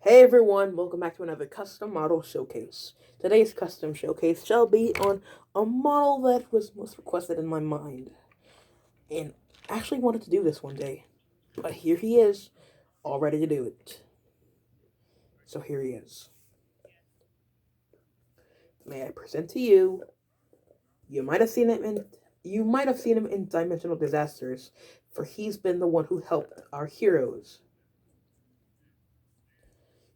Hey everyone, welcome back to another custom model showcase. Today's custom showcase shall be on a model that was most requested in my mind. And I actually wanted to do this one day. But here he is, all ready to do it. So here he is. May I present to you, you might have seen him in Dimensional Disasters, for he's been the one who helped our heroes.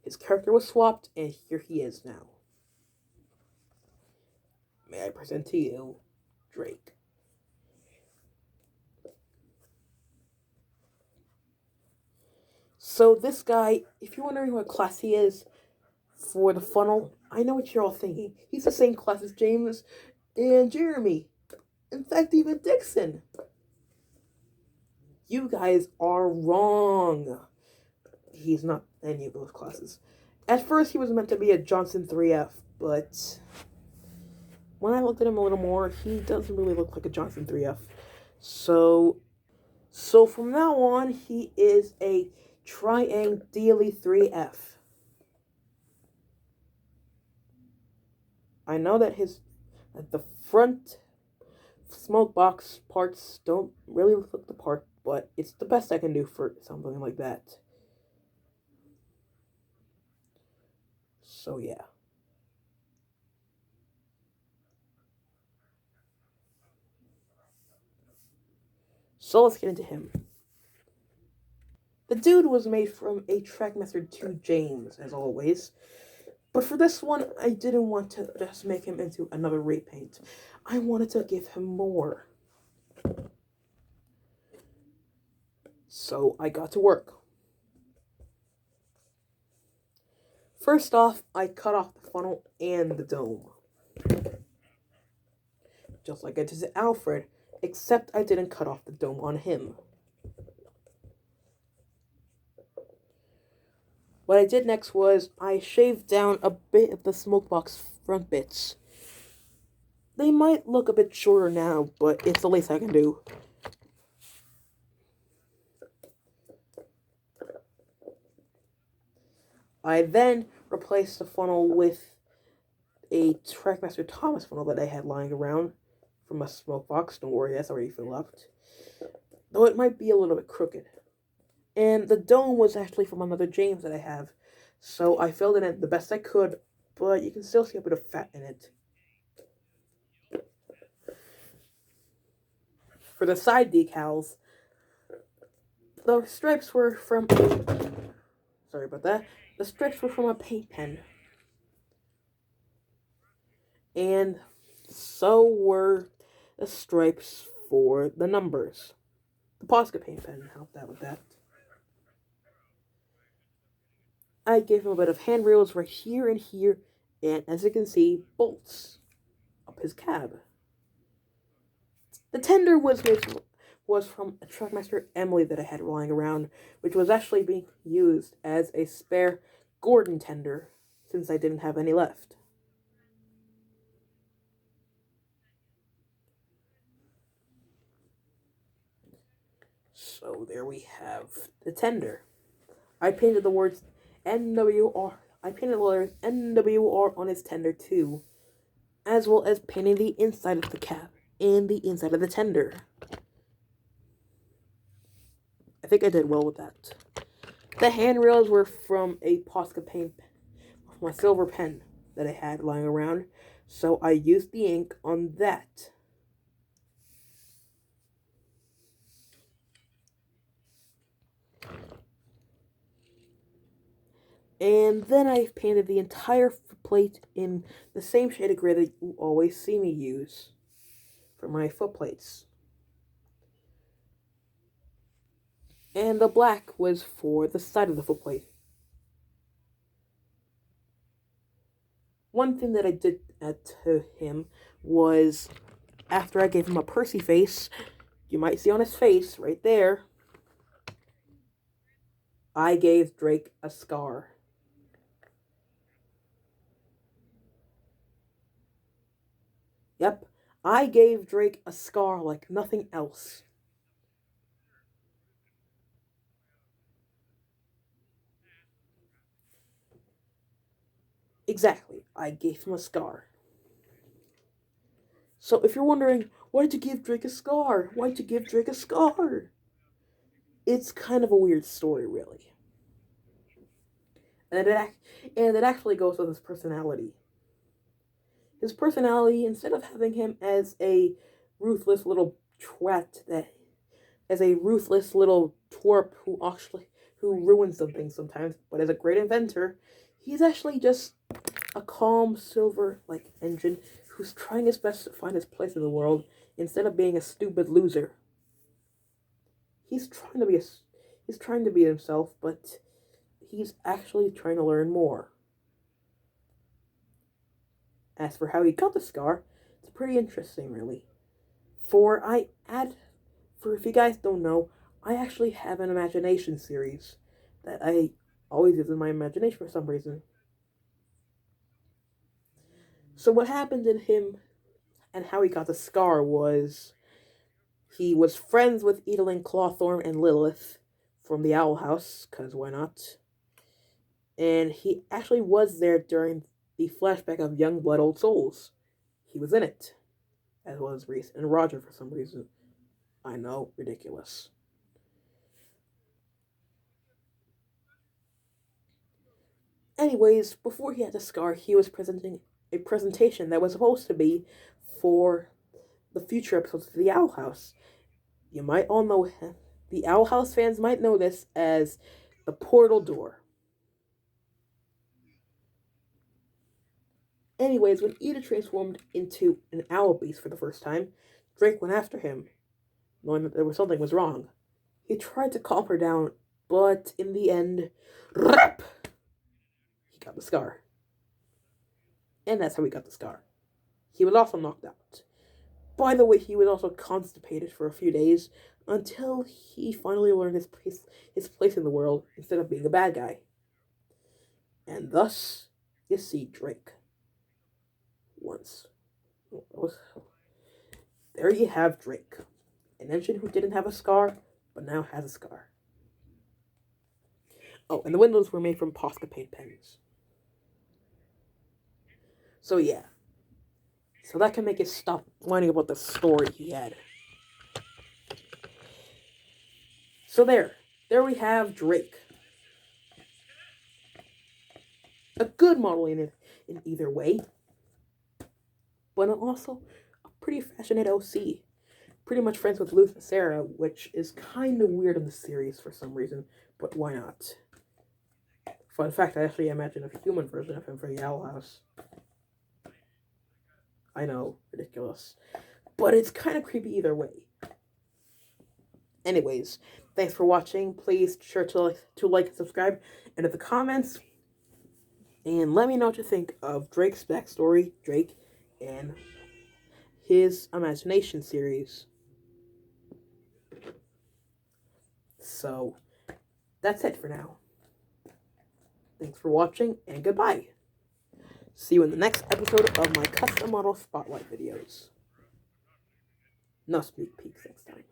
His character was swapped, and here he is now. May I present to you, Drake. So this guy, if you're wondering what class he is for the funnel, I know what you're all thinking. He's the same class as James and Jeremy. In fact, even Dixon. You guys are wrong. He's not any of those classes. At first, he was meant to be a Johnson 3F, but when I looked at him a little more, he doesn't really look like a Johnson 3F. So from now on, he is a Triangle 3F. I know that the front smoke box parts don't really look the part, but it's the best I can do for something like that. So yeah. So let's get into him. The dude was made from a Trackmaster 2 James, as always. But for this one, I didn't want to just make him into another rape paint. I wanted to give him more. So I got to work. First off, I cut off the funnel and the dome. Just like I did to Alfred, except I didn't cut off the dome on him. What I did next was I shaved down a bit of the smokebox front bits. They might look a bit shorter now, but it's the least I can do. I then replaced the funnel with a Trackmaster Thomas funnel that I had lying around from a smoke box. Don't worry, that's already filled up. Though it might be a little bit crooked. And the dome was actually from another James that I have. So I filled it in the best I could, but you can still see a bit of fat in it. For the side decals, the stripes were from sorry about that. The stripes were from a paint pen. And so were the stripes for the numbers. The Posca paint pen helped out with that. I gave him a bit of handrails right here and here, and as you can see, bolts up his cab. The tender was from a Truckmaster Emily that I had lying around, which was actually being used as a spare Gordon tender, since I didn't have any left. So there we have the tender. I painted the words NWR. I painted the letters NWR on his tender too, as well as painting the inside of the cab and the inside of the tender. I think I did well with that. The handrails were from a Posca paint, from a silver pen that I had lying around, so I used the ink on that. And then I painted the entire plate in the same shade of gray that you always see me use for my footplates. And the black was for the side of the footplate. One thing that I did to him was, after I gave him a Percy face, you might see on his face, right there, I gave Drake a scar. Yep, I gave Drake a scar like nothing else. Exactly, I gave him a scar. So if you're wondering, why did you give Drake a scar? Why did you give Drake a scar? It's kind of a weird story, really. And it actually goes with his personality. His personality, instead of having him as a ruthless little twat that as a ruthless little twerp who ruins something sometimes, but as a great inventor, he's actually just a calm silver like engine who's trying his best to find his place in the world instead of being a stupid loser. He's trying to be he's trying to be himself, but he's actually trying to learn more. As for how he got the scar, it's pretty interesting, really. For if you guys don't know, I actually have an imagination series that I always use in my imagination for some reason. So what happened in him and how he got the scar was he was friends with Edelin, Clawthorn, and Lilith from the Owl House, because why not? And he actually was there during the flashback of Young Blood Old Souls. He was in it, as well as Reese and Roger for some reason. I know, ridiculous. Anyways, before he had the scar, he was presenting a presentation that was supposed to be for the future episodes of the Owl House. You might all know him. The Owl House fans might know this as the Portal Door. Anyways, when Eda transformed into an owl beast for the first time, Drake went after him, knowing that something was wrong. He tried to calm her down, but in the end, he got the scar. And that's how he got the scar. He was also knocked out. By the way, he was also constipated for a few days until he finally learned his place in the world instead of being a bad guy. And thus, you see Drake. There you have Drake, an engine who didn't have a scar, but now has a scar. Oh, and the windows were made from Posca paint pens. So yeah. So that can make you stop whining about the story he had. So there we have Drake. A good model in either way, but also a pretty fascinated OC. Pretty much friends with Luth and Sarah, which is kind of weird in the series for some reason, but why not? Fun fact, I actually imagine a human version of him for the Owl House. I know, ridiculous. But it's kind of creepy either way. Anyways, thanks for watching. Please be sure to like and subscribe, and in the comments, and let me know what you think of Drake's backstory, Drake, and his imagination series. So, that's it for now. Thanks for watching, and goodbye. See you in the next episode of my custom model spotlight videos. No sneak peeks next time.